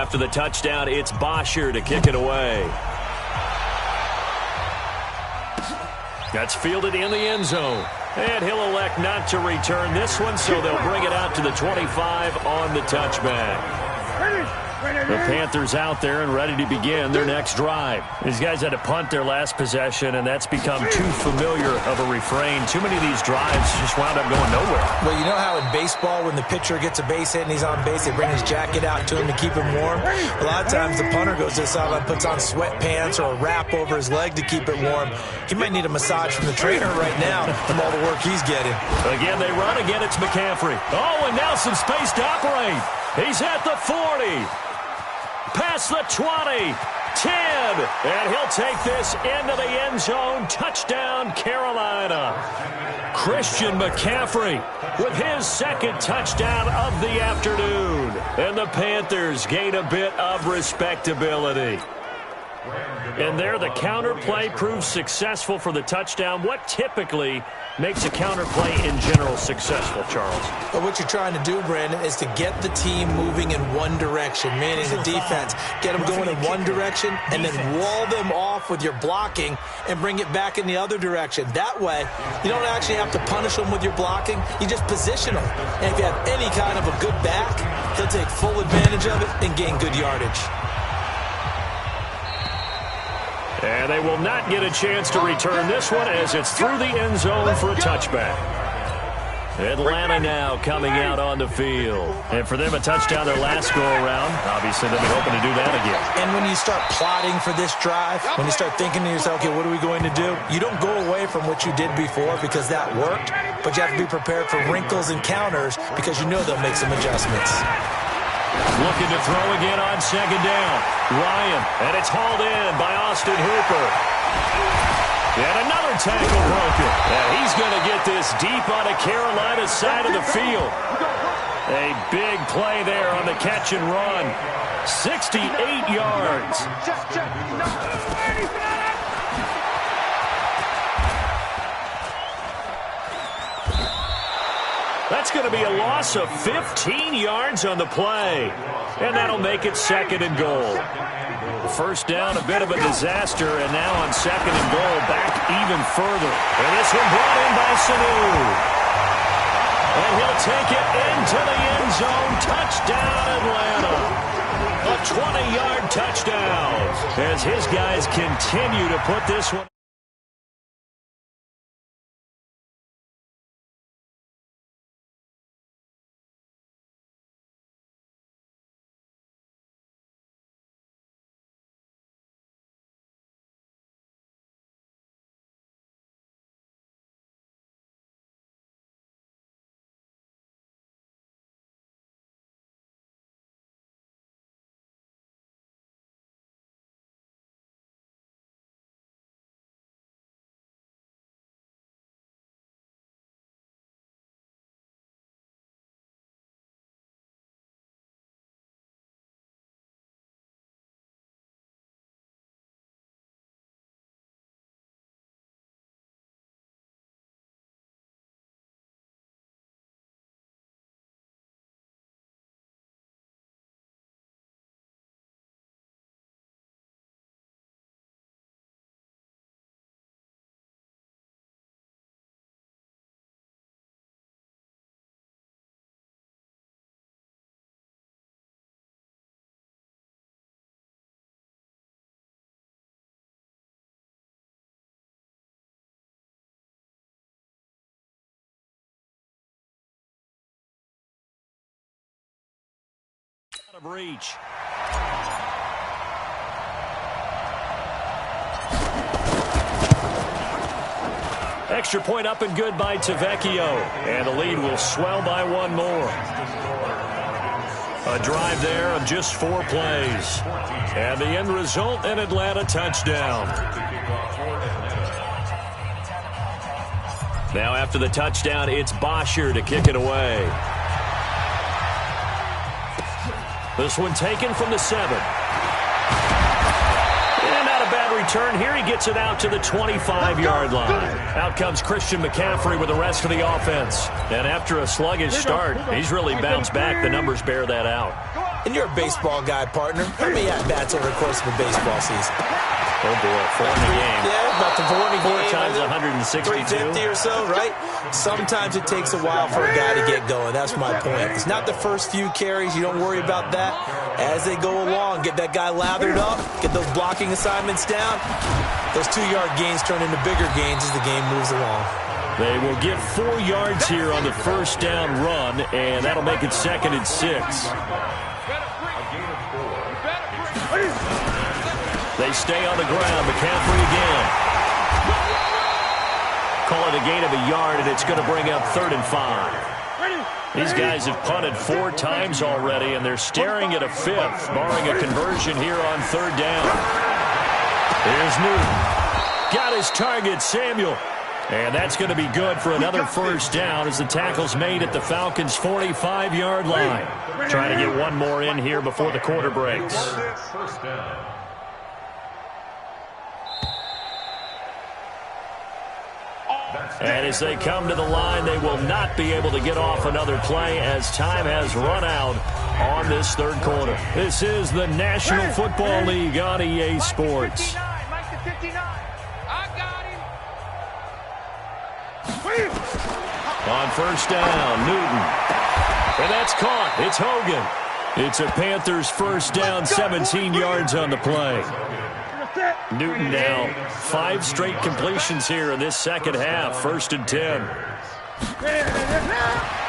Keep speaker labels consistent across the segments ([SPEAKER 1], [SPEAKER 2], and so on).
[SPEAKER 1] after the touchdown, it's Bosher to kick it away. That's fielded in the end zone. And he'll elect not to return this one, so they'll bring it out to the 25 on the touchback. The Panthers out there and ready to begin their next drive. These guys had to punt their last possession, and that's become too familiar of a refrain. Too many of these drives just wound up going nowhere.
[SPEAKER 2] Well, you know how in baseball, when the pitcher gets a base hit and he's on base, they bring his jacket out to him to keep him warm? A lot of times the punter goes to the sideline, puts on sweatpants or a wrap over his leg to keep it warm. He might need a massage from the trainer right now from all the work he's getting.
[SPEAKER 1] Again, they run. Again, it's McCaffrey. Oh, and now some space to operate. He's at the 40. Past the 20, 10, and he'll take this into the end zone. Touchdown, Carolina. Christian McCaffrey with his second touchdown of the afternoon. And the Panthers gain a bit of respectability. And there, the counter play proves successful for the touchdown. What typically makes a counter play in general successful, Charles?
[SPEAKER 2] But what you're trying to do, Brandon, is to get the team moving in one direction, meaning the defense. Get them going in one direction and then wall them off with your blocking and bring it back in the other direction. That way, you don't actually have to punish them with your blocking. You just position them. And if you have any kind of a good back, he'll take full advantage of it and gain good yardage.
[SPEAKER 1] And they will not get a chance to return this one as it's through the end zone for a touchback. Atlanta now coming out on the field. And for them, a touchdown their last go-around. Obviously, they'll be hoping to do that again.
[SPEAKER 2] And when you start plotting for this drive, when you start thinking to yourself, okay, what are we going to do? You don't go away from what you did before because that worked, but you have to be prepared for wrinkles and counters because you know they'll make some adjustments.
[SPEAKER 1] Looking to throw again on second down. Ryan, and it's hauled in by Austin Hooper. And another tackle broken. And he's going to get this deep on the Carolina side of the field. A big play there on the catch and run. 68 yards. That's going to be a loss of 15 yards on the play. And that'll make it second and goal. First down, a bit of a disaster, and now on second and goal, back even further. And this one brought in by Sanu. And he'll take it into the end zone. Touchdown, Atlanta. A 20-yard touchdown as his guys continue to put this one. Out of reach. Extra point up and good by Tavecchio. And the lead will swell by one more. A drive there of just 4 plays. And the end result, an Atlanta touchdown. Now after the touchdown, it's Bosher to kick it away. This one taken from the 7. And not a bad return here. He gets it out to the 25-yard line. Out comes Christian McCaffrey with the rest of the offense. And after a sluggish start, he's really bounced back. The numbers bear that out.
[SPEAKER 2] And you're a baseball guy, partner. How many at-bats over the course of a baseball season?
[SPEAKER 1] Oh, boy, 4 in the game.
[SPEAKER 2] Yeah, about the 4 in the game.
[SPEAKER 1] 4 times 162.
[SPEAKER 2] 350 or so, right? Sometimes it takes a while for a guy to get going. That's my point. It's not the first few carries. You don't worry about that. As they go along, get that guy lathered up, get those blocking assignments down. Those 2-yard gains turn into bigger gains as the game moves along.
[SPEAKER 1] They will get 4 yards here on the first down run, and that'll make it 2nd and 6. They stay on the ground. McCaffrey again. Call it a gain of a yard, and it's going to bring up 3rd and 5. These guys have punted 4 times already, and they're staring at a 5th, barring a conversion here on 3rd down. Here's Newton. Got his target, Samuel. And that's going to be good for another first down as the tackle's made at the Falcons' 45-yard line. Trying to get one more in here before the quarter breaks. And as they come to the line, they will not be able to get off another play as time has run out on this 3rd quarter. This is the National Football League on EA Sports. On first down, Newton. And that's caught. It's Hogan. It's a Panthers first down, 17 yards on the play. Newton now 5 straight completions here in this second half. 1st and 10.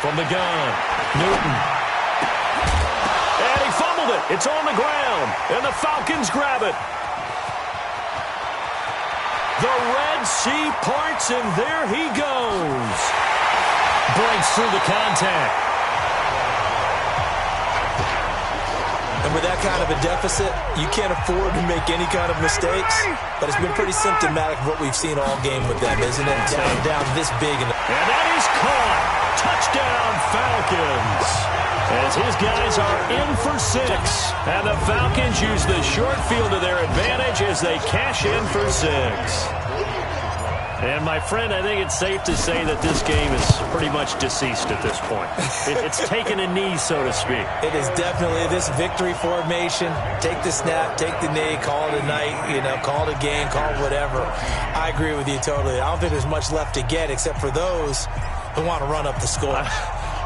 [SPEAKER 1] From the gun, Newton. And he fumbled it. It's on the ground. And the Falcons grab it. The Red Sea parts, and there he goes. Breaks through the contact.
[SPEAKER 2] And with that kind of a deficit, you can't afford to make any kind of mistakes. But it's been pretty symptomatic of what we've seen all game with them, isn't it? Down this big. And
[SPEAKER 1] that is caught. Touchdown, Falcons. As his guys are in for 6. And the Falcons use the short field to their advantage as they cash in for 6. And, my friend, I think it's safe to say that this game is pretty much deceased at this point. It's taken a knee, so to speak.
[SPEAKER 2] It is definitely this victory formation. Take the snap, take the knee, call it a night, call it a game, call it whatever. I agree with you totally. I don't think there's much left to get except for those who want to run up the score.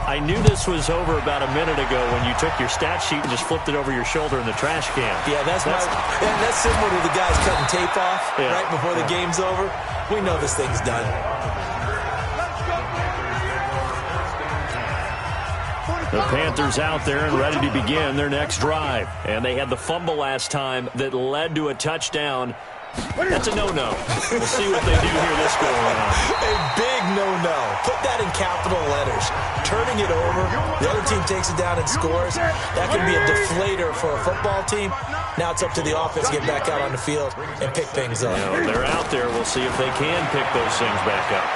[SPEAKER 1] I knew this was over about a minute ago when you took your stat sheet and just flipped it over your shoulder in the trash can.
[SPEAKER 2] Yeah, that's similar to the guys cutting tape off right before the game's over. We know this thing's done.
[SPEAKER 1] The Panthers out there and ready to begin their next drive. And they had the fumble last time that led to a touchdown. That's a no-no. We'll see what they do here this go around.
[SPEAKER 2] A big no-no. Put that in capital letters. Turning it over, the other team takes it down and scores. That can be a deflator for a football team. Now it's up to the offense to get back out on the field and pick things up.
[SPEAKER 1] They're out there. We'll see if they can pick those things back up.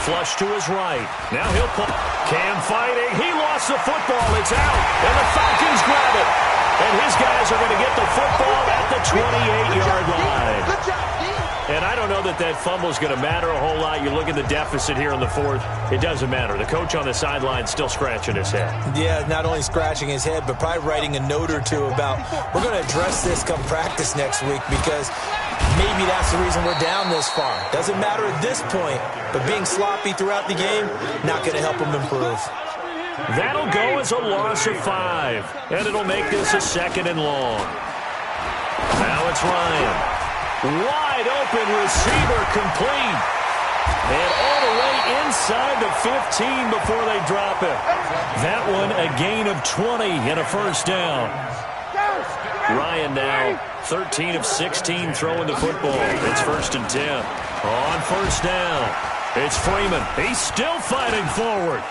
[SPEAKER 1] Flush to his right. Now he'll pull. Cam fighting. He lost the football. It's out. And the Falcons grab it. And his guys are going to get the football at the 28-yard line. And I don't know that fumble is going to matter a whole lot. You look at the deficit here in the 4th. It doesn't matter. The coach on the sideline still scratching his head.
[SPEAKER 2] Yeah, not only scratching his head, but probably writing a note or two about we're going to address this come practice next week because maybe that's the reason we're down this far. Doesn't matter at this point, but being sloppy throughout the game, not going to help him improve.
[SPEAKER 1] That'll go as a loss of 5, and it'll make this a 2nd and long. Now it's Ryan. Wide open receiver complete. And all the way inside the 15 before they drop it. That one a gain of 20 and a first down. Ryan now 13 of 16 throwing the football. It's 1st and 10. On first down, it's Freeman. He's still fighting forward.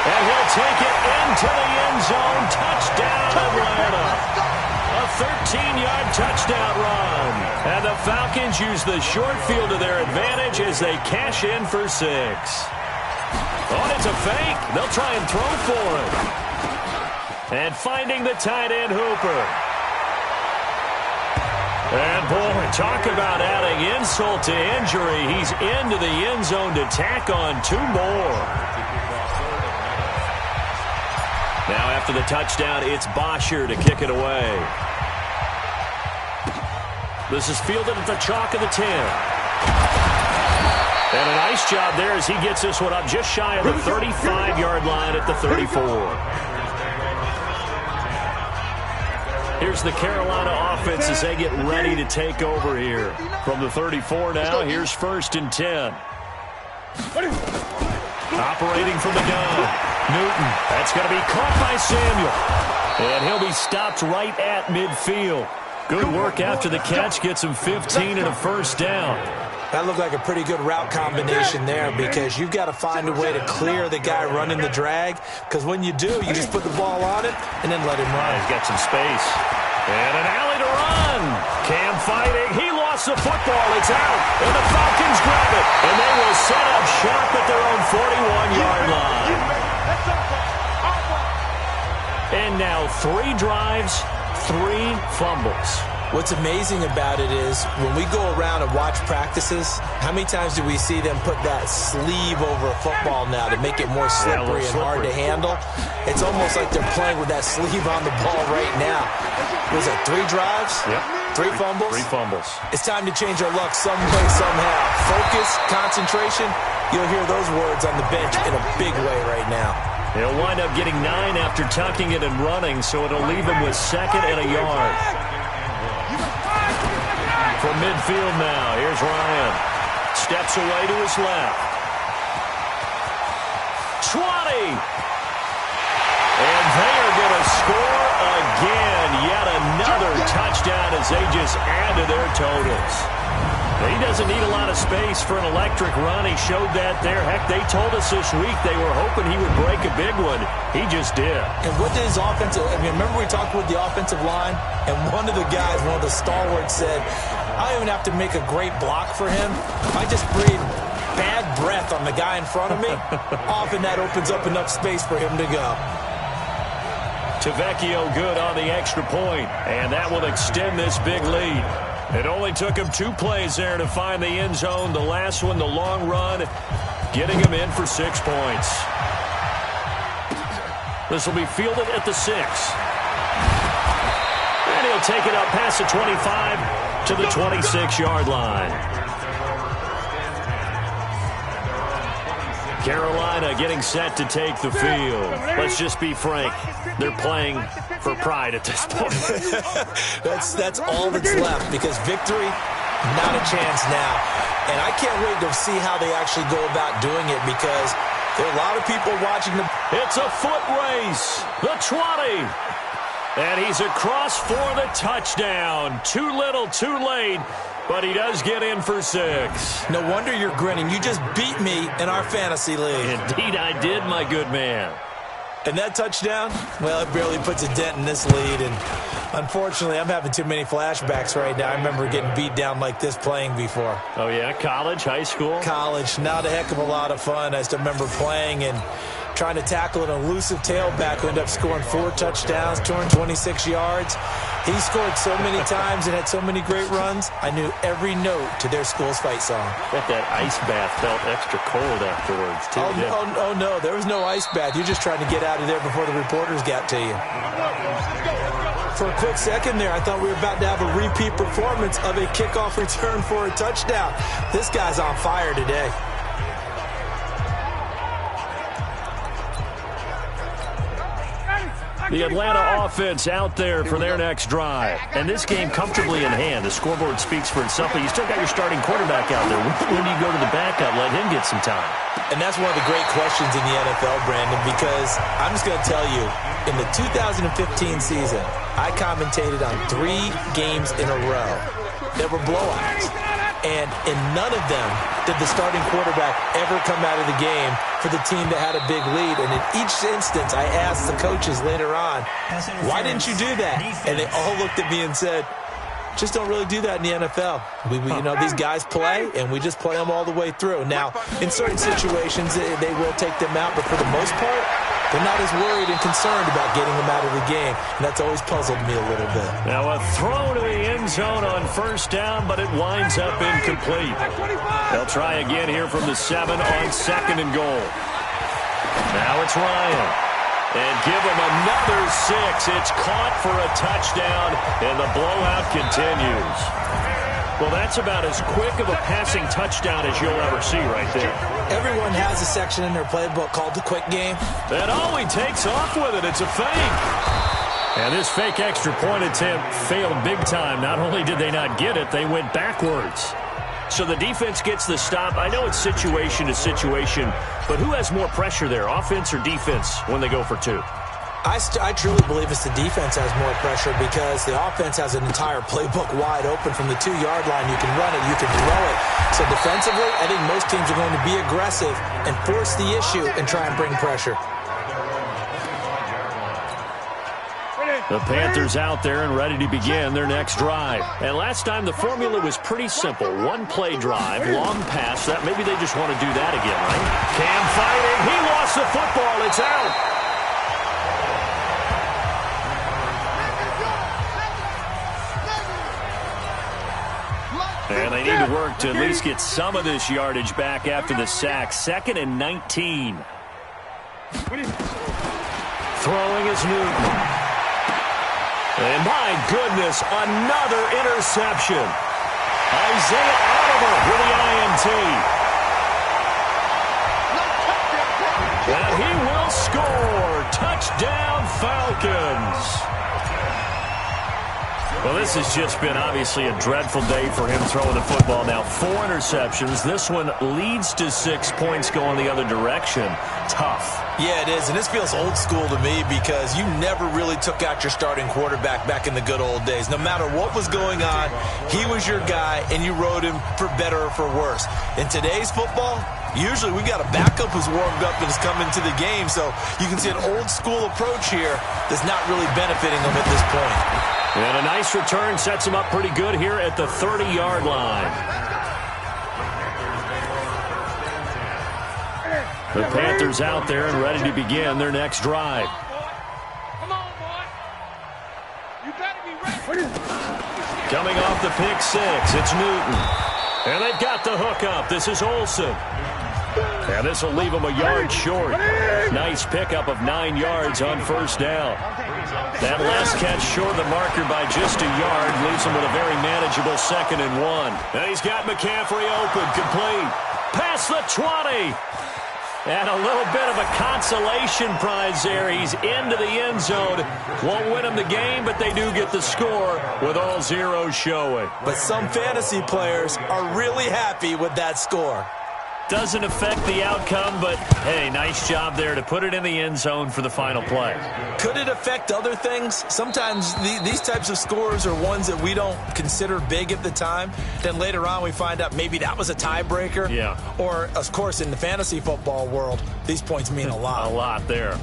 [SPEAKER 1] And he'll take it into the end zone. Touchdown, Atlanta. A 13-yard touchdown run. And the Falcons use the short field to their advantage as they cash in for 6. Oh, it's a fake. They'll try and throw for it. And finding the tight end, Hooper. And, boy, talk about adding insult to injury. He's into the end zone to tack on 2 more. Now after the touchdown, it's Bosher to kick it away. This is fielded at the chalk of the 10. And a nice job there as he gets this one up just shy of the 35-yard line at the 34. Here's the Carolina offense as they get ready to take over here. From the 34 now, here's 1st and 10. Operating from the gun. Newton. That's going to be caught by Samuel. And he'll be stopped right at midfield. Good work after the catch. Gets him 15 and a 1st down.
[SPEAKER 2] That looked like a pretty good route combination there because you've got to find a way to clear the guy running the drag. Because when you do, you just put the ball on it and then let him run.
[SPEAKER 1] He's got some space. And an alley to run. Cam fighting. He lost the football. It's out. And the Falcons grab it. And they will set up shop at their own 41-yard line. And now 3 drives, 3 fumbles.
[SPEAKER 2] What's amazing about it is when we go around and watch practices, how many times do we see them put that sleeve over a football now to make it more slippery and hard to handle? It's almost like they're playing with that sleeve on the ball right now. Was it 3 drives?
[SPEAKER 1] Yep.
[SPEAKER 2] 3 fumbles?
[SPEAKER 1] 3 fumbles.
[SPEAKER 2] It's time to change our luck some way, somehow. Focus, concentration, you'll hear those words on the bench in a big way right now.
[SPEAKER 1] He'll wind up getting 9 after tucking it and running, so it'll leave him with 2nd and a yard. From midfield now, here's Ryan. Steps away to his left. 20. And they are going to score again. Yet another touchdown as they just add to their totals. He doesn't need a lot of space for an electric run. He showed that there. Heck, they told us this week they were hoping he would break a big one. He just did. And
[SPEAKER 2] what did his offensive... remember we talked with the offensive line? And one of the guys, one of the stalwarts said, I don't even have to make a great block for him. I just breathe bad breath on the guy in front of me. Often that opens up enough space for him to go.
[SPEAKER 1] Tavecchio good on the extra point, and that will extend this big lead. It only took him 2 plays there to find the end zone. The last one, the long run, getting him in for 6 points. This will be fielded at the 6. And he'll take it up past the 25 to the 26-yard line. Carolina getting set to take the field. Let's just be frank. They're playing for pride at this point.
[SPEAKER 2] That's all that's left because victory, not a chance now. And I can't wait to see how they actually go about doing it because there are a lot of people watching them.
[SPEAKER 1] It's a foot race. The 20. And he's across for the touchdown. Too little, too late. But he does get in for 6.
[SPEAKER 2] No wonder you're grinning. You just beat me in our fantasy league.
[SPEAKER 1] Indeed I did, my good man.
[SPEAKER 2] And that touchdown, well, it barely puts a dent in this lead. And unfortunately, I'm having too many flashbacks right now. I remember getting beat down like this playing before.
[SPEAKER 1] Oh, yeah? College, high school?
[SPEAKER 2] College. Not a heck of a lot of fun. I just remember playing and trying to tackle an elusive tailback who ended up scoring 4 touchdowns, 226 yards. He scored so many times and had so many great runs, I knew every note to their school's fight song.
[SPEAKER 1] Bet that ice bath felt extra cold afterwards, too.
[SPEAKER 2] Oh, no, there was no ice bath. You're just trying to get out of there before the reporters got to you. For a quick second there, I thought we were about to have a repeat performance of a kickoff return for a touchdown. This guy's on fire today.
[SPEAKER 1] The Atlanta offense out there for their next drive. And this game comfortably in hand. The scoreboard speaks for itself, but you still got your starting quarterback out there. When do you go to the backup? Let him get some time.
[SPEAKER 2] And that's one of the great questions in the NFL, Brandon, because I'm just going to tell you, in the 2015 season, I commentated on 3 games in a row that were blowouts. And in none of them did the starting quarterback ever come out of the game for the team that had a big lead. And in each instance, I asked the coaches later on, why didn't you do that? And they all looked at me and said, just don't really do that in the NFL. These guys play, and we just play them all the way through. Now, in certain situations, they will take them out, but for the most part, they're not as worried and concerned about getting them out of the game. And that's always puzzled me a little bit.
[SPEAKER 1] Now a throw to the end zone on first down, but it winds up incomplete. They'll try again here from the 7 on 2nd and goal. Now it's Ryan. And give them another 6. It's caught for a touchdown, and the blowout continues. Well, that's about as quick of a passing touchdown as you'll ever see right there.
[SPEAKER 2] Everyone has a section in their playbook called the quick game.
[SPEAKER 1] And he takes off with it. It's a fake. And this fake extra point attempt failed big time. Not only did they not get it, they went backwards. So the defense gets the stop. I know it's situation to situation, but who has more pressure there, offense or defense, when they go for 2?
[SPEAKER 2] I truly believe it's the defense has more pressure because the offense has an entire playbook wide open from the 2-yard line. You can run it, you can throw it. So defensively, I think most teams are going to be aggressive and force the issue and try and bring pressure.
[SPEAKER 1] The Panthers out there and ready to begin their next drive. And last time the formula was pretty simple. 1-play drive, long pass. That maybe they just want to do that again, right? Cam fighting. He lost the football. It's out. And they need to work to at least get some of this yardage back after the sack. 2nd and 19. Throwing is Newton. And my goodness, another interception. Isaiah Oliver with the INT. And he will score. Touchdown, Falcons. Well, this has just been obviously a dreadful day for him throwing the football. Now 4 interceptions. This one leads to 6 points going the other direction. Tough.
[SPEAKER 2] Yeah, it is, and this feels old school to me because you never really took out your starting quarterback back in the good old days. No matter what was going on, he was your guy, and you rode him for better or for worse. In today's football, usually we got a backup who's warmed up and has come into the game, so you can see an old school approach here that's not really benefiting them at this point.
[SPEAKER 1] And a nice return sets him up pretty good here at the 30-yard line. The Panthers out there and ready to begin their next drive.
[SPEAKER 3] Come on, boy. You better be ready.
[SPEAKER 1] Coming off the pick 6, it's Newton. And they've got the hook up. This is Olsen. And this will leave him a yard short. Nice pickup of 9 yards on first down. That last catch short of the marker by just a yard leaves him with a very manageable 2nd and 1. And he's got McCaffrey open, complete. Past the 20. And a little bit of a consolation prize there. He's into the end zone. Won't win him the game, but they do get the score with all zeros showing.
[SPEAKER 2] But some fantasy players are really happy with that score.
[SPEAKER 1] Doesn't affect the outcome, but, hey, nice job there to put it in the end zone for the final play.
[SPEAKER 2] Could it affect other things? Sometimes these types of scores are ones that we don't consider big at the time. Then later on we find out maybe that was a tiebreaker.
[SPEAKER 1] Yeah.
[SPEAKER 2] Or, of course, in the fantasy football world, these points mean a lot.
[SPEAKER 1] A lot there.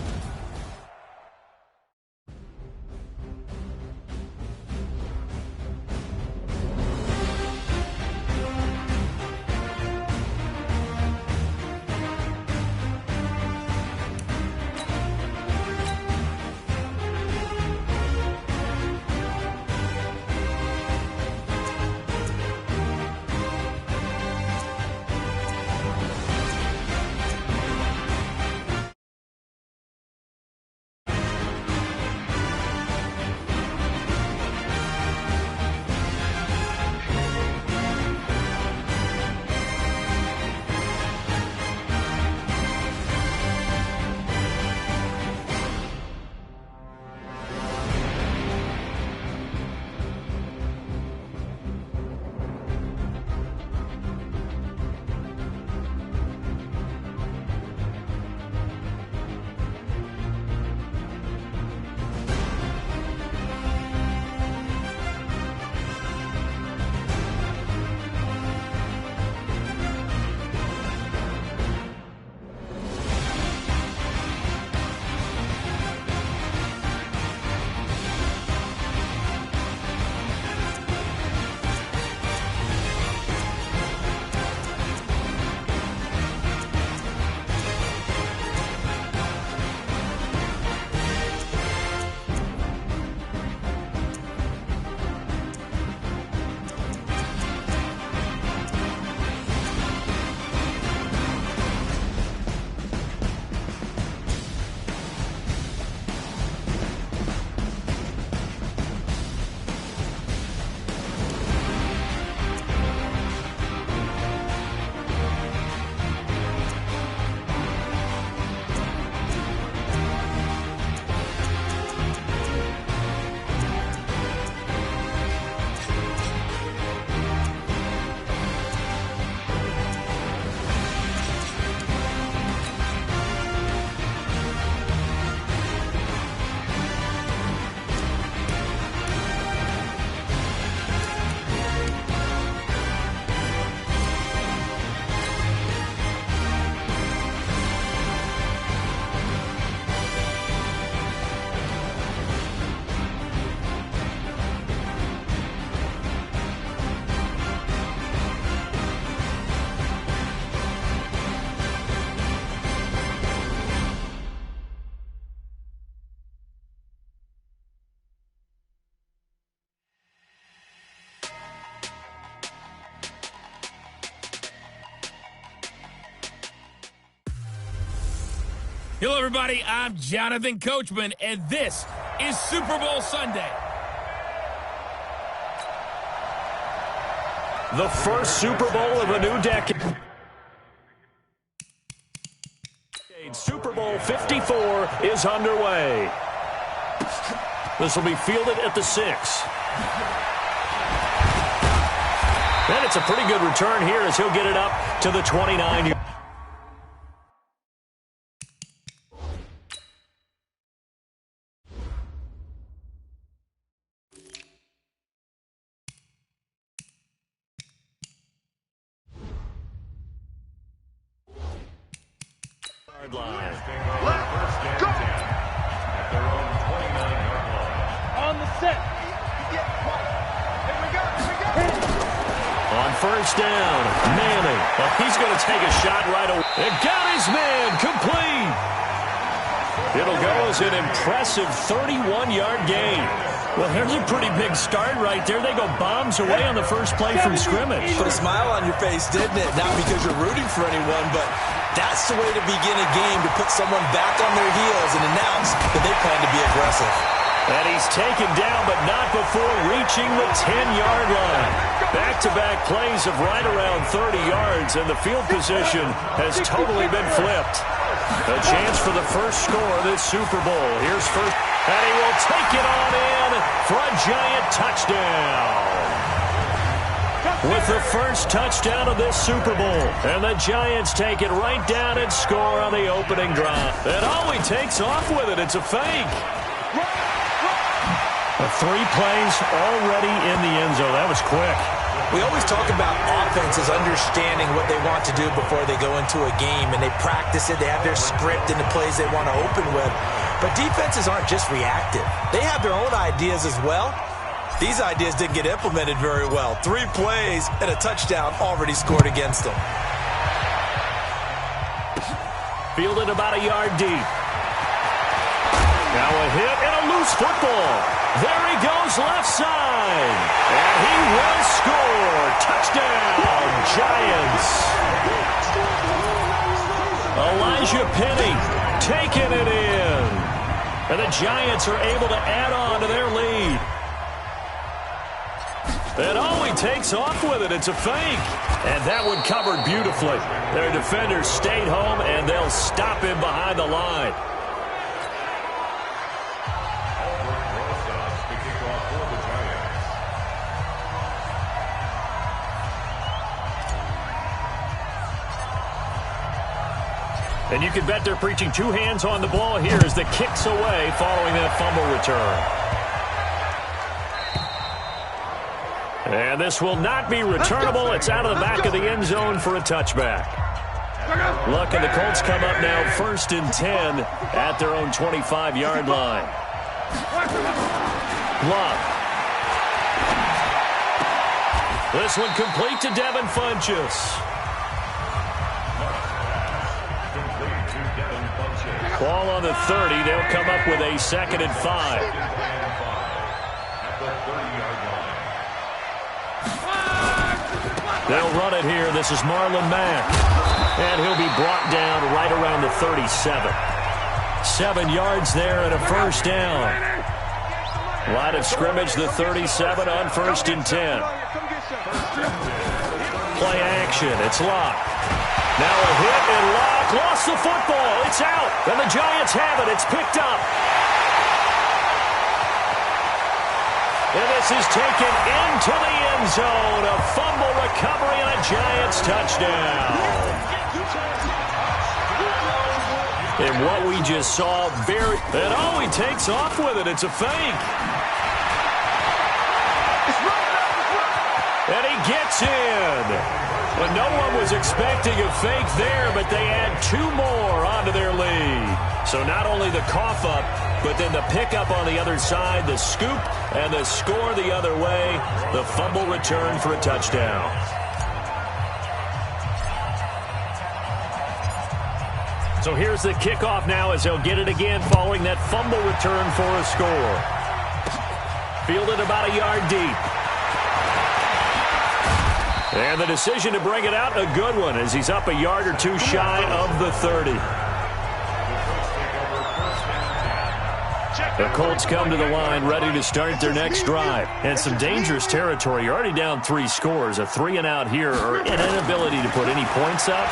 [SPEAKER 4] Hello, everybody. I'm Jonathan Coachman, and this is Super Bowl Sunday.
[SPEAKER 1] The first Super Bowl of a new decade. Super Bowl 54 is underway. This will be fielded at the 6. And it's a pretty good return here as he'll get it up to the 29. Line.
[SPEAKER 3] Let's go! At their own 29-yard line. On the set. Here we go.
[SPEAKER 1] On first down, Manning. Well, he's going to take a shot right away. And got his man complete. It'll go as an impressive 31-yard gain. Well, here's a pretty big start right there. They go bombs away on the first play from scrimmage.
[SPEAKER 2] Put a smile on your face, didn't it? Not because you're rooting for anyone, but that's the way to begin a game, to put someone back on their heels and announce that they plan to be aggressive.
[SPEAKER 1] And he's taken down, but not before reaching the 10-yard line. Back-to-back plays of right around 30 yards, and the field position has totally been flipped. A chance for the first score of this Super Bowl. Here's first, and he will take it on in for a giant touchdown. With the first touchdown of this Super Bowl, and the Giants take it right down and score on the opening drive. And all he takes off with it, it's a fake. 3 plays already in the end zone. That was quick.
[SPEAKER 2] We always talk about offenses understanding what they want to do before they go into a game, and they practice it. They have their script and the plays they want to open with. But defenses aren't just reactive. They have their own ideas as well. These ideas didn't get implemented very well. 3 plays and a touchdown already scored against them.
[SPEAKER 1] Fielded about a yard deep. Now a hit and a loose football. There he goes left side. And he will score. Touchdown, Giants. Elijah Penny taking it in. And the Giants are able to add on to their lead. And all he takes off with it, it's a fake. And that one covered beautifully. Their defenders stayed home, and they'll stop him behind the line. And you can bet they're preaching 2 hands on the ball here as the kick's away following that fumble return. And this will not be returnable. It's out of the back of the end zone for a touchback. Look, and the Colts come up now first and 10 at their own 25-yard line. Love. This one complete to Devin Funchess. Ball on the 30. They'll come up with a 2nd and 5. They'll run it here. This is Marlon Mack. And he'll be brought down right around the 37. 7 yards there and a first down. Line of scrimmage, the 37 on 1st and 10. Play action. It's Locke. Now a hit and Locke lost the football. It's out. And the Giants have it. It's picked up. And this is taken into the end zone. A fumble recovery and a Giants touchdown. And what we just saw, and all he takes off with it, it's a fake. And he gets in. But no one was expecting a fake there, but they add 2 more onto their lead. So not only the cough up, but then the pickup on the other side, the scoop, and the score the other way, the fumble return for a touchdown. So here's the kickoff now as they'll get it again following that fumble return for a score. Fielded about a yard deep. And the decision to bring it out, a good one, as he's up a yard or 2 shy of the 30. The Colts come to the line ready to start their next drive. And some dangerous territory. You're already down 3 scores. A 3-and-out here or an inability to put any points up.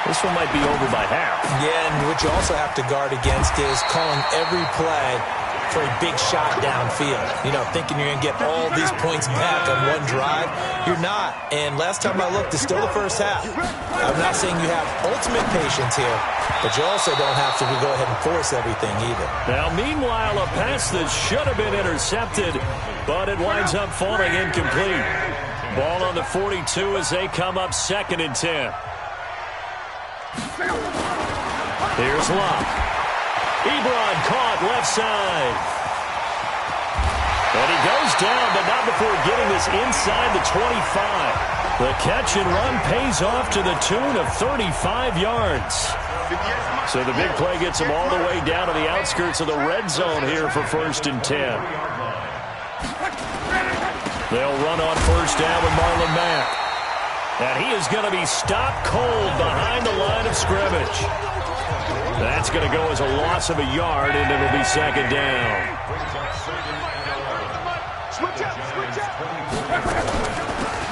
[SPEAKER 1] This one might be over by half.
[SPEAKER 2] Yeah, and what you also have to guard against is calling every play for a big shot downfield. You know, thinking you're going to get all these points back on one drive. You're not. And last time I looked, it's still the first half. I'm not saying you have ultimate patience here, but you also don't have to go ahead and force everything either.
[SPEAKER 1] Now, meanwhile, a pass that should have been intercepted, but it winds up falling incomplete. Ball on the 42 as they come up 2nd and 10. Here's Locke. Ebron caught left side. And he goes down, but not before getting this inside the 25. The catch and run pays off to the tune of 35 yards. So the big play gets him all the way down to the outskirts of the red zone here for 1st and 10. They'll run on 1st down with Marlon Mack. And he is going to be stopped cold behind the line of scrimmage. That's going to go as a loss of a yard, and it'll be 2nd down.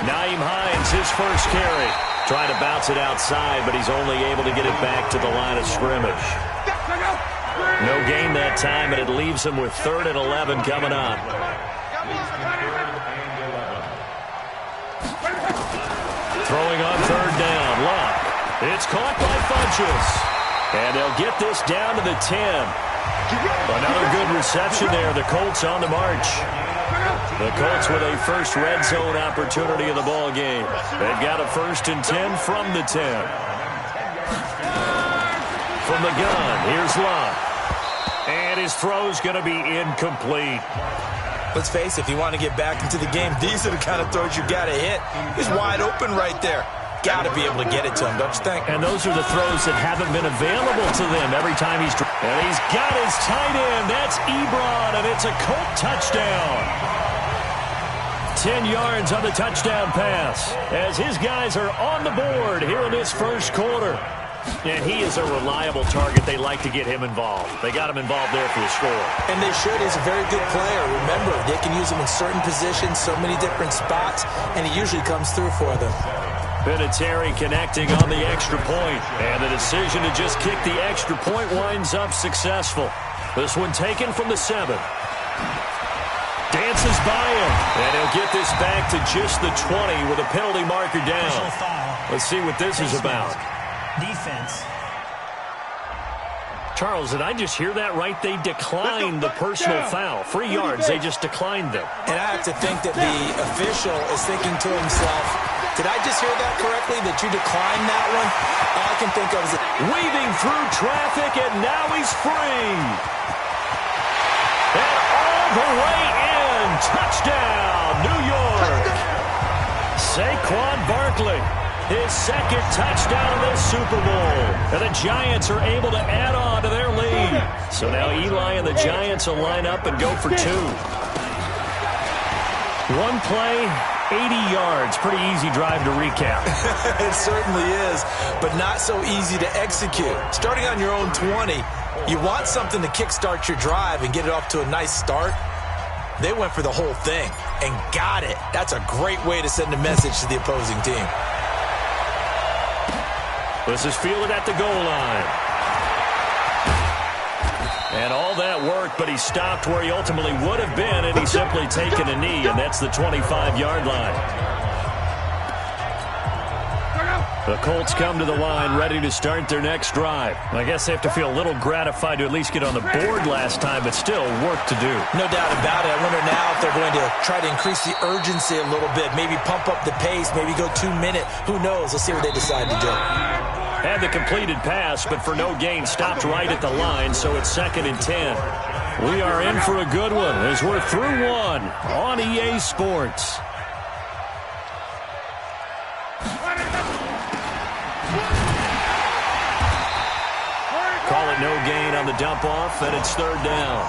[SPEAKER 1] Nyheim Hines, his first carry. Trying to bounce it outside, but he's only able to get it back to the line of scrimmage. No gain that time, and it leaves him with 3rd and 11 coming up. Throwing on 3rd down, Locke. It's caught by Funchess. And they'll get this down to the 10. Another good reception there. The Colts on the march. The Colts with a first red zone opportunity in the ball game. They've got a 1st and 10 from the 10. From the gun, here's Locke. And his throw's going to be incomplete.
[SPEAKER 2] Let's face it, if you want to get back into the game, these are the kind of throws you got to hit. He's wide open right there. Got to be able to get it to him, don't you think?
[SPEAKER 1] And those are the throws that haven't been available to them every time he's... And he's got his tight end. That's Ebron, and it's a Colt touchdown. 10 yards on the touchdown pass as his guys are on the board here in this first quarter. And he is a reliable target. They like to get him involved. They got him involved there for the score.
[SPEAKER 2] And they should. He's a very good player. Remember, they can use him in certain positions, so many different spots, and he usually comes through for them.
[SPEAKER 1] Vinatieri connecting on the extra point. And the decision to just kick the extra point winds up successful. This one taken from the 7. Dances by him. And he'll get this back to just the 20 with a penalty marker down. Let's see what this is about.
[SPEAKER 5] Defense.
[SPEAKER 1] Charles, did I just hear that right? They declined the personal foul. 3 yards, they just declined them.
[SPEAKER 2] And I have to think that the official is thinking to himself, did I just hear that correctly, that you declined that one? All I can think of is...
[SPEAKER 1] Weaving through traffic, and now he's free. And all the way in. Touchdown, New York. Saquon Barkley. His 2nd touchdown of the Super Bowl. And the Giants are able to add on to their lead. So now Eli and the Giants will line up and go for 2. One play, 80 yards. Pretty easy drive to recap.
[SPEAKER 2] It certainly is, but not so easy to execute. Starting on your own 20, you want something to kickstart your drive and get it off to a nice start. They went for the whole thing and got it. That's a great way to send a message to the opposing team.
[SPEAKER 1] This is fielded at the goal line. And all that work, but he stopped where he ultimately would have been, and he's simply taken a knee, and that's the 25-yard line. The Colts come to the line ready to start their next drive. I guess they have to feel a little gratified to at least get on the board last time, but still work to do.
[SPEAKER 2] No doubt about it. I wonder now if they're going to try to increase the urgency a little bit, maybe pump up the pace, maybe go 2-minute. Who knows? Let's see what they decide to do.
[SPEAKER 1] Had the completed pass, but for no gain, stopped right at the line, so it's 2nd and 10. We are in for a good one as we're through one on EA Sports. Call it no gain on the dump off, and it's 3rd down.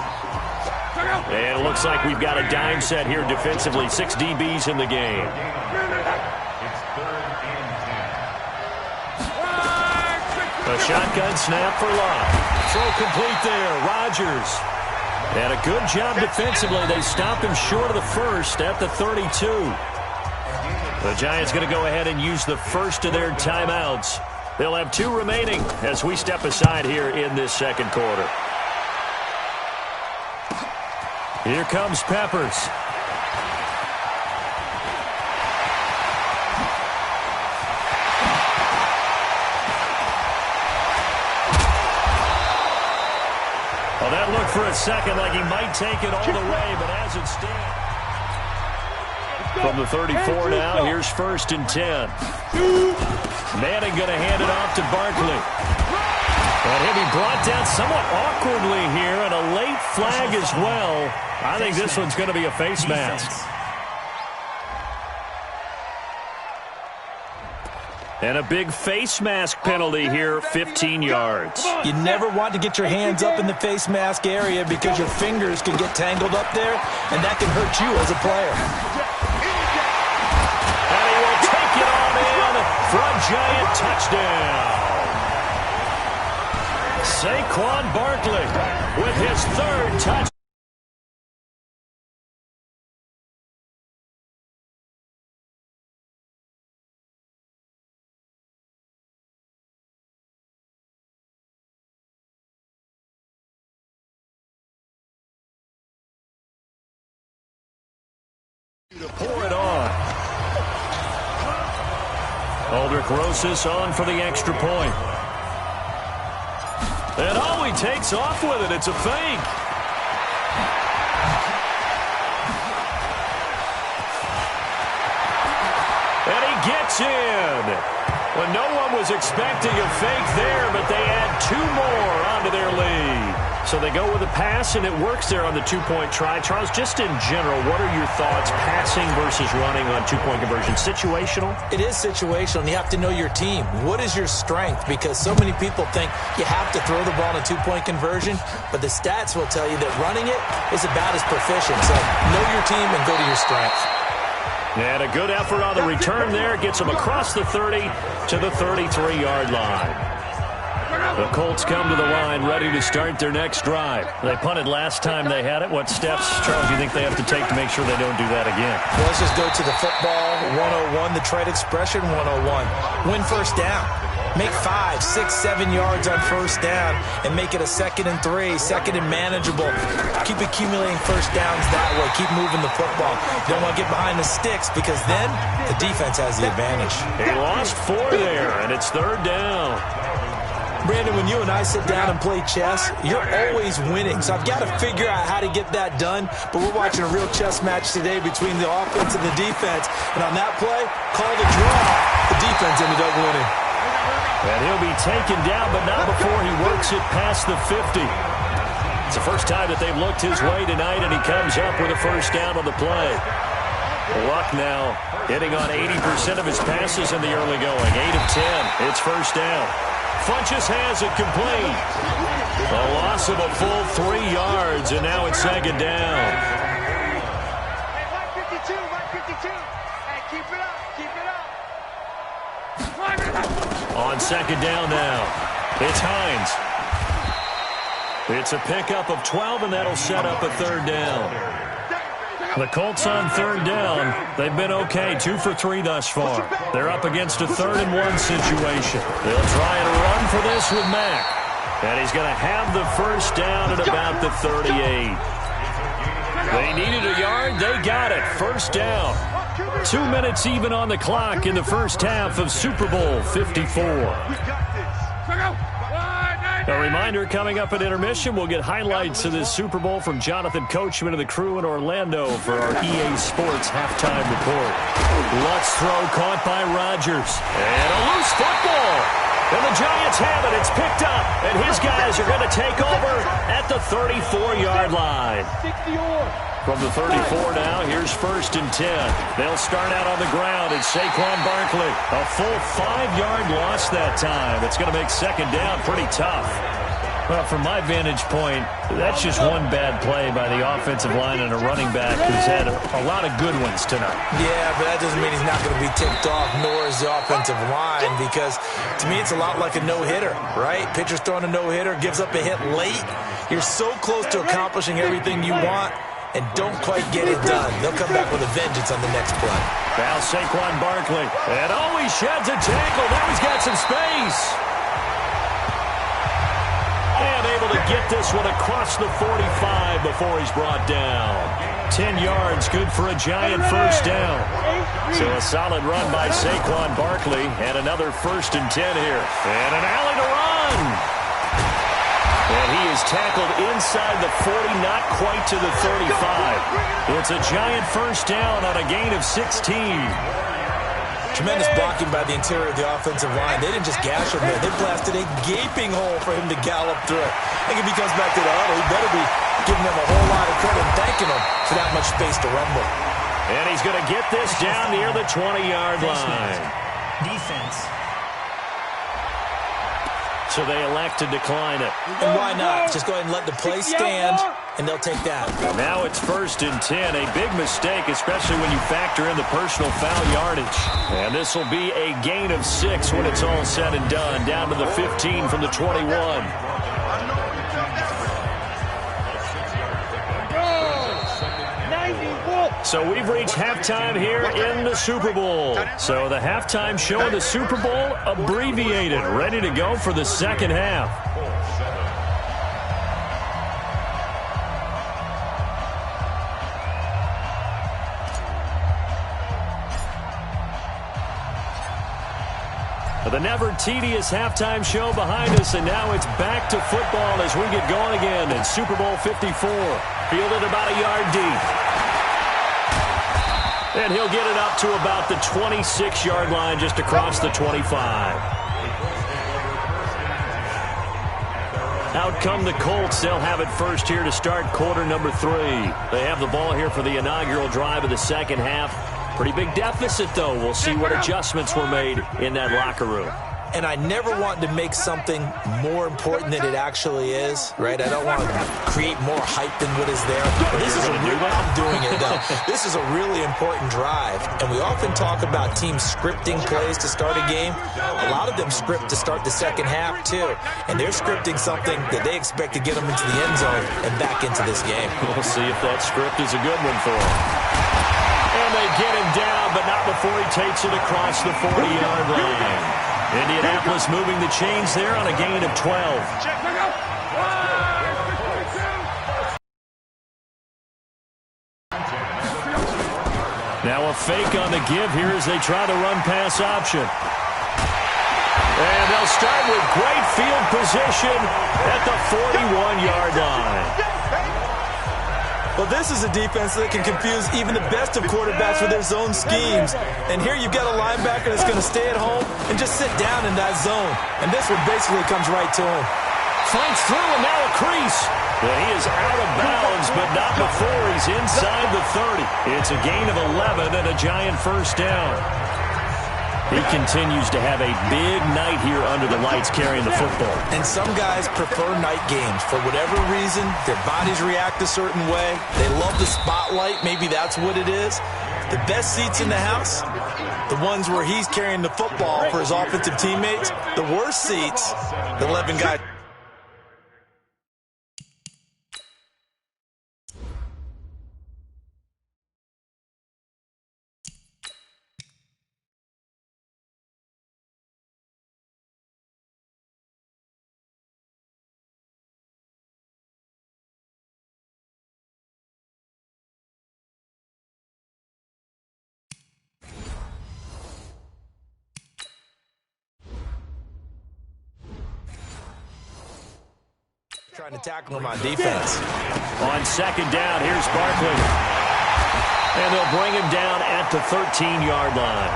[SPEAKER 1] And it looks like we've got a dime set here defensively. 6 DBs in the game. A shotgun snap for Locke. Throw complete there. Rodgers. And a good job defensively. They stop him short of the first at the 32. The Giants going to go ahead and use the first of their timeouts. They'll have 2 remaining as we step aside here in this second quarter. Here comes Peppers. Well, that looked for a second like he might take it all the way, but as it stands. From the 34 now, here's 1st and 10. Manning going to hand it off to Barkley. And he'll be brought down somewhat awkwardly here, and a late flag as well. I think this one's going to be a face mask. And a big face mask penalty here, 15 yards.
[SPEAKER 2] You never want to get your hands up in the face mask area because your fingers can get tangled up there, and that can hurt you as a player.
[SPEAKER 1] And he will take it on in for a Giant touchdown. Saquon Barkley with his 3rd touchdown. To pour it on. Aldrich Rosas on for the extra point. And oh, he takes off with it. It's a fake. And he gets in. Well, no one was expecting a fake there, but they add 2 more onto their lead. So they go with a pass, and it works there on the 2-point try. Charles, just in general, what are your thoughts, passing versus running on 2-point conversion? Situational?
[SPEAKER 2] It is situational, and you have to know your team. What is your strength? Because so many people think you have to throw the ball in a 2-point conversion, but the stats will tell you that running it is about as proficient. So know your team and go to your strength.
[SPEAKER 1] And a good effort on the return there. Gets them across the 30 to the 33-yard line. The Colts come to the line ready to start their next drive. They punted last time they had it. What steps, Charles, do you think they have to take to make sure they don't do that again?
[SPEAKER 2] Well, let's just go to the football 101, the trade expression 101. Win first down. Make 5, 6, 7 yards on first down and make it a 2nd and 3, 2nd and manageable. Keep accumulating first downs that way. Keep moving the football. You don't want to get behind the sticks because then the defense has the advantage.
[SPEAKER 1] He lost 4 there, and it's 3rd down.
[SPEAKER 2] Brandon, when you and I sit down and play chess, you're always winning. So I've got to figure out how to get that done. But we're watching a real chess match today between the offense and the defense. And on that play, called a draw. The defense ended up winning.
[SPEAKER 1] And he'll be taken down, but not before he works it past the 50. It's the first time that they've looked his way tonight, and he comes up with a first down on the play. Luck now hitting on 80% of his passes in the early going. 8 of 10. It's first down. Funchess has it complete. A loss of a full 3 yards, and now it's 2nd down.
[SPEAKER 3] Hey, 152, 152. Hey, keep it up, keep it up.
[SPEAKER 1] On 2nd down now, it's Hines. It's a pickup of 12, and that'll set up a 3rd down. The Colts on 3rd down. They've been okay, 2 for 3 thus far. They're up against a 3rd and 1 situation. They'll try and run for this with Mack. And he's going to have the first down at about the 38. They needed a yard. They got it. First down. 2 minutes even on the clock in the first half of Super Bowl 54. A reminder, coming up at intermission, we'll get highlights of this Super Bowl from Jonathan Coachman and the crew in Orlando for our EA Sports halftime report. Let's throw, caught by Rodgers. And a loose football. And the Giants have it. It's picked up. And his guys are going to take over at the 34-yard line. From the 34 now, here's 1st and 10. They'll start out on the ground. It's Saquon Barkley. A full 5-yard loss that time. It's going to make 2nd down pretty tough. Well, from my vantage point, that's just one bad play by the offensive line and a running back who's had a lot of good ones tonight.
[SPEAKER 2] Yeah, but that doesn't mean he's not going to be ticked off, nor is the offensive line, because to me it's a lot like a no-hitter, right? Pitcher's throwing a no-hitter, gives up a hit late. You're so close to accomplishing everything you want and don't quite get it done. They'll come back with a vengeance on the next play.
[SPEAKER 1] Now Saquon Barkley. And he sheds a tackle. Now he's got some space. And able to get this one across the 45 before he's brought down. 10 yards, good for a giant first down. So a solid run by Saquon Barkley, and another 1st and 10 here. And an alley to run. And he is tackled inside the 40, not quite to the 35. It's a giant first down on a gain of 16.
[SPEAKER 2] Tremendous blocking by the interior of the offensive line. They didn't just gash him there. They blasted a gaping hole for him to gallop through. I think if he comes back to the huddle, he better be giving them a whole lot of credit and thanking them for that much space to rumble.
[SPEAKER 1] And he's going to get this down near the 20-yard line.
[SPEAKER 5] Defense.
[SPEAKER 1] So they elect to decline it.
[SPEAKER 2] And why not? Just go ahead and let the play stand, and they'll take that.
[SPEAKER 1] Now it's 1st and 10. A big mistake, especially when you factor in the personal foul yardage. And this will be a gain of 6 when it's all said and done. Down to the 15 from the 21. So we've reached halftime here in the Super Bowl. So the halftime show of the Super Bowl abbreviated, ready to go for the second half. The never tedious halftime show behind us, and now it's back to football as we get going again in Super Bowl 54. Fielded about a yard deep. And he'll get it up to about the 26-yard line, just across the 25. Out come the Colts. They'll have it first here to start quarter number 3. They have the ball here for the inaugural drive of the second half. Pretty big deficit, though. We'll see what adjustments were made in that locker room.
[SPEAKER 2] And I never want to make something more important than it actually is, right? I don't want to create more hype than what is there. But this is a real, I'm doing it though. This is a really important drive. And we often talk about teams scripting plays to start a game. A lot of them script to start the second half too. And they're scripting something that they expect to get them into the end zone and back into this game.
[SPEAKER 1] We'll see if that script is a good one for them. And they get him down, but not before he takes it across the 40-yard line. Indianapolis moving the chains there on a gain of 12. Now a fake on the give here as they try to run pass option. And they'll start with great field position at the 41-yard line.
[SPEAKER 2] Well, this is a defense that can confuse even the best of quarterbacks with their zone schemes. And here you've got a linebacker that's going to stay at home and just sit down in that zone. And this one basically comes right to him.
[SPEAKER 1] Fights through, and now a crease. But he is out of bounds, but not before he's inside the 30. It's a gain of 11 and a giant first down. He continues to have a big night here under the lights carrying the football.
[SPEAKER 2] And some guys prefer night games. For whatever reason, their bodies react a certain way. They love the spotlight. Maybe that's what it is. The best seats in the house, the ones where he's carrying the football for his offensive teammates. The worst seats, the 11 guys. Trying to tackle him on defense.
[SPEAKER 1] On second down, here's Barkley. And they'll bring him down at the 13-yard line.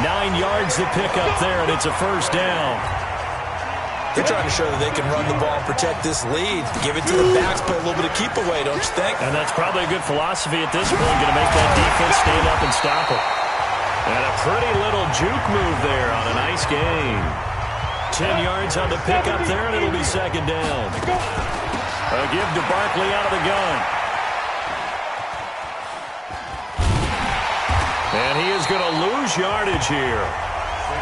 [SPEAKER 1] 9 yards to pick up there, and it's a first down.
[SPEAKER 2] They're trying to show that they can run the ball and protect this lead. Give it to the backs, play a little bit of keep away, don't you think?
[SPEAKER 1] And that's probably a good philosophy at this point, going to make that defense stand up and stop it. And a pretty little juke move there on a nice game. 10 yards on the pickup there, and it'll be second down. A give to Barkley out of the gun. And he is going to lose yardage here.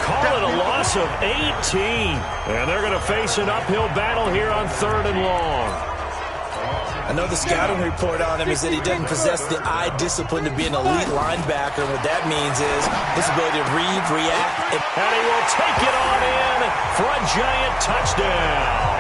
[SPEAKER 1] Call it a loss of 18. And they're going to face an uphill battle here on 3rd and long.
[SPEAKER 2] I know the scouting report on him is that he doesn't possess the eye discipline to be an elite linebacker. What that means is his ability to read, react.
[SPEAKER 1] And he will take it on in for a giant touchdown.